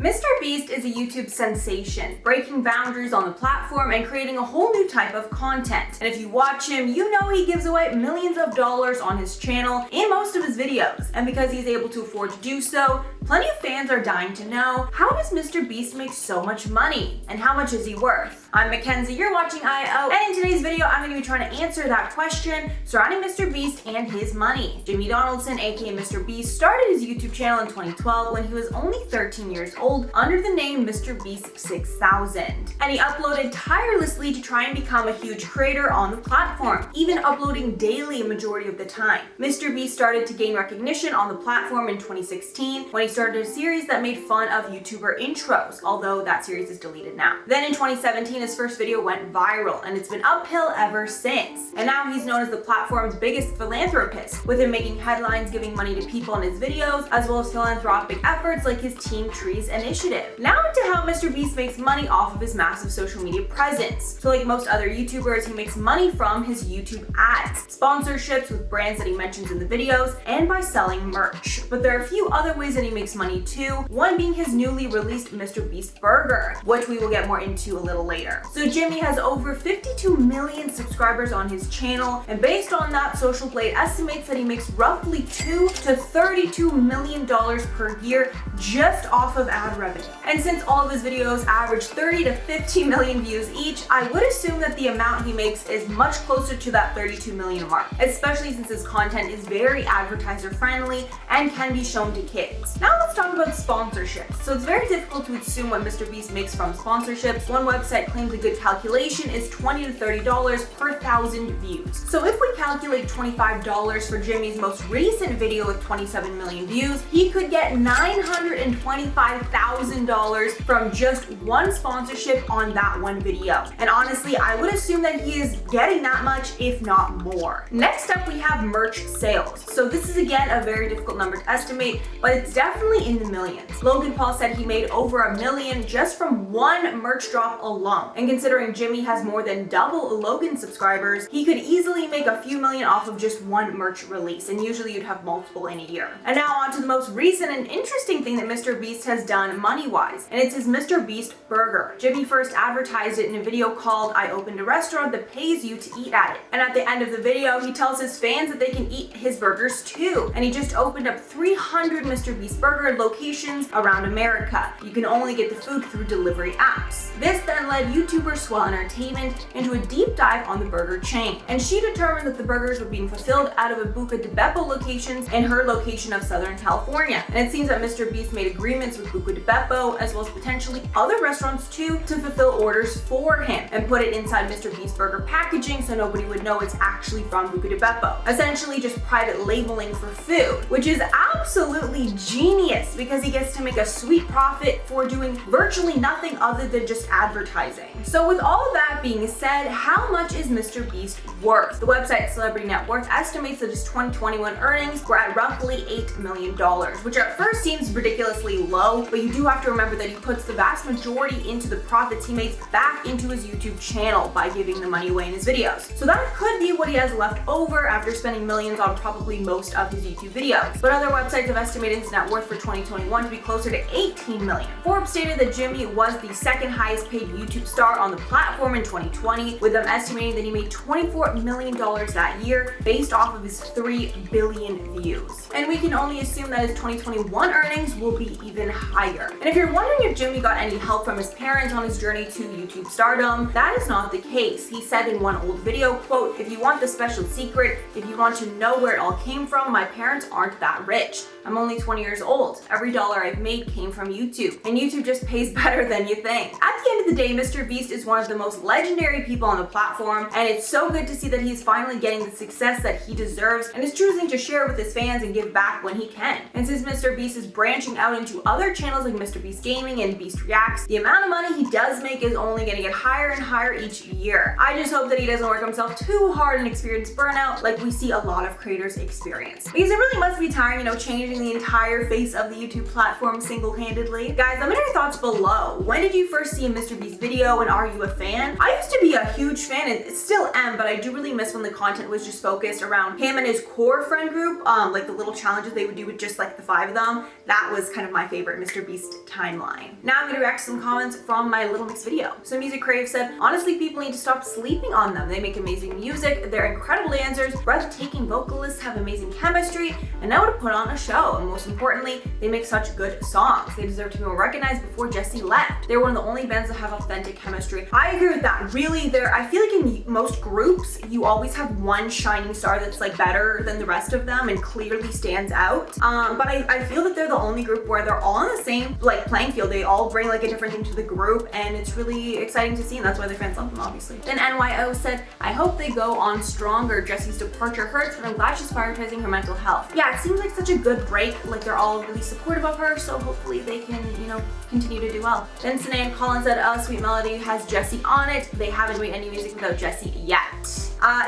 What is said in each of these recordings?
MrBeast is a YouTube sensation, breaking boundaries on the platform and creating a whole new type of content. And if you watch him, you know he gives away millions of dollars on his channel in most of his videos. And because he's able to afford to do so, plenty of fans are dying to know, how does MrBeast make so much money? And how much is he worth? I'm Mackenzie, you're watching IO, and in today's video, I'm going to be trying to answer that question surrounding MrBeast and his money. Jimmy Donaldson, aka MrBeast, started his YouTube channel in 2012 when he was only 13 years old under the name MrBeast 6000. And he uploaded tirelessly to try and become a huge creator on the platform, even uploading daily a majority of the time. MrBeast started to gain recognition on the platform in 2016 when he started a series that made fun of YouTuber intros, although that series is deleted now. Then in 2017, his first video went viral, and it's been uphill ever since. And now he's known as the platform's biggest philanthropist, with him making headlines giving money to people in his videos, as well as philanthropic efforts like his Team Trees initiative. Now into how MrBeast makes money off of his massive social media presence. So like most other YouTubers, he makes money from his YouTube ads, sponsorships with brands that he mentions in the videos, and by selling merch. But there are a few other ways that he makes money too, one being his newly released MrBeast Burger, which we will get more into a little later. So Jimmy has over 52 million subscribers on his channel, and based on that, Social Blade estimates that he makes roughly $2 to $32 million per year just off of ad revenue. And since all of his videos average 30 to 50 million views each, I would assume that the amount he makes is much closer to that 32 million mark, especially since his content is very advertiser friendly and can be shown to kids. Now let's talk about sponsorships. So it's very difficult to assume what MrBeast makes from sponsorships. One website claims a good calculation is $20 to $30 per 1,000 views. So if we calculate $25 for Jimmy's most recent video with 27 million views, he could get $925,000 from just one sponsorship on that one video. And honestly, I would assume that he is getting that much, if not more. Next up, we have merch sales. So this is again a very difficult number to estimate, but it's definitely in the millions. Logan Paul said he made over $1 million just from one merch drop alone. And considering Jimmy has more than double Logan's subscribers, he could easily make a few million off of just one merch release, and usually you'd have multiple in a year. And now on to the most recent and interesting thing that MrBeast has done money-wise, and it's his MrBeast Burger. Jimmy first advertised it in a video called "I opened a restaurant that pays you to eat at it." And at the end of the video, he tells his fans that they can eat his burgers too. And he just opened up 300 MrBeast Burger locations around America. You can only get the food through delivery apps. This then led YouTuber Swell Entertainment into a deep dive on the burger chain, and she determined that the burgers were being fulfilled out of a Buca de Beppo locations in her location of Southern California. And it seems that MrBeast made agreements with Buca de Beppo, as well as potentially other restaurants too, to fulfill orders for him and put it inside MrBeast Burger packaging so nobody would know it's actually from Buca de Beppo. Essentially just private labeling for food, which is absolutely genius because he gets to make a sweet profit for doing virtually nothing other than just advertising. So with all of that being said, how much is MrBeast worth? The website Celebrity Net Worth estimates that his 2021 earnings were at roughly $8 million, which at first seems ridiculously low, but you do have to remember that he puts the vast majority into the profits he makes back into his YouTube channel by giving the money away in his videos. So that could be what he has left over after spending millions on probably most of his YouTube videos. But other websites have estimated his net worth for 2021 to be closer to $18 million. Forbes stated that Jimmy was the second highest paid YouTube star on the platform in 2020, with them estimating that he made $24 million that year based off of his 3 billion views. And we can only assume that his 2021 earnings will be even higher. And if you're wondering if Jimmy got any help from his parents on his journey to YouTube stardom, that is not the case. He said in one old video, quote, "If you want the special secret, if you want to know where it all came from, my parents aren't that rich. I'm only 20 years old. Every dollar I've made came from YouTube, and YouTube just pays better than you think." At the end of the day, MrBeast is one of the most legendary people on the platform, and it's so good to see that he's finally getting the success that he deserves and is choosing to share with his fans and give back when he can. And since MrBeast is branching out into other channels like MrBeast Gaming and Beast Reacts, the amount of money he does make is only going to get higher and higher each year. I just hope that he doesn't work himself too hard and experience burnout like we see a lot of creators experience. Because it really must be tiring, changing the entire face face of the YouTube platform single-handedly. Guys, let me know your thoughts below. When did you first see a MrBeast video, and are you a fan? I used to be a huge fan, and still am, but I do really miss when the content was just focused around him and his core friend group, like the little challenges they would do with just like the 5 of them. That was kind of my favorite MrBeast timeline. Now I'm gonna react to some comments from my Little Mix video. So Music Crave said, honestly, people need to stop sleeping on them. They make amazing music, they're incredible dancers, breathtaking vocalists, have amazing chemistry, and know how to put on a show. And most importantly, they make such good songs. They deserve to be more recognized before Jessie left. They're one of the only bands that have authentic chemistry. I agree with that. Really, I feel like in most groups, you always have one shining star that's like better than the rest of them and clearly stands out. But I feel that they're the only group where they're all on the same like playing field. They all bring like a different thing to the group, and it's really exciting to see, and that's why their fans love them, obviously. Then NYO said, I hope they go on stronger. Jessie's departure hurts, but I'm glad she's prioritizing her mental health. Yeah, it seems like such a good break. Like they're all really supportive of her, so hopefully they can, you know, continue to do well. Then Sinead Collins said, Sweet Melody has Jessie on it. They haven't made any music without Jessie yet.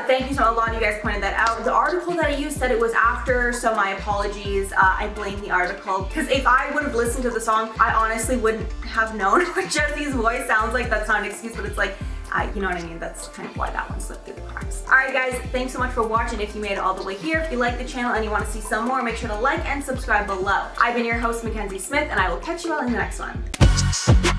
Thank you so much. A lot of you guys pointed that out. The article that I used said it was after, so my apologies. I blame the article, because if I would have listened to the song, I honestly wouldn't have known what Jessie's voice sounds like. That's not an excuse, but it's like, you know what I mean? That's kind of why that one slipped through the cracks. Alright guys, thanks so much for watching. If you made it all the way here, if you like the channel and you want to see some more, make sure to like and subscribe below. I've been your host, Mackenzie Smith, and I will catch you all in the next one.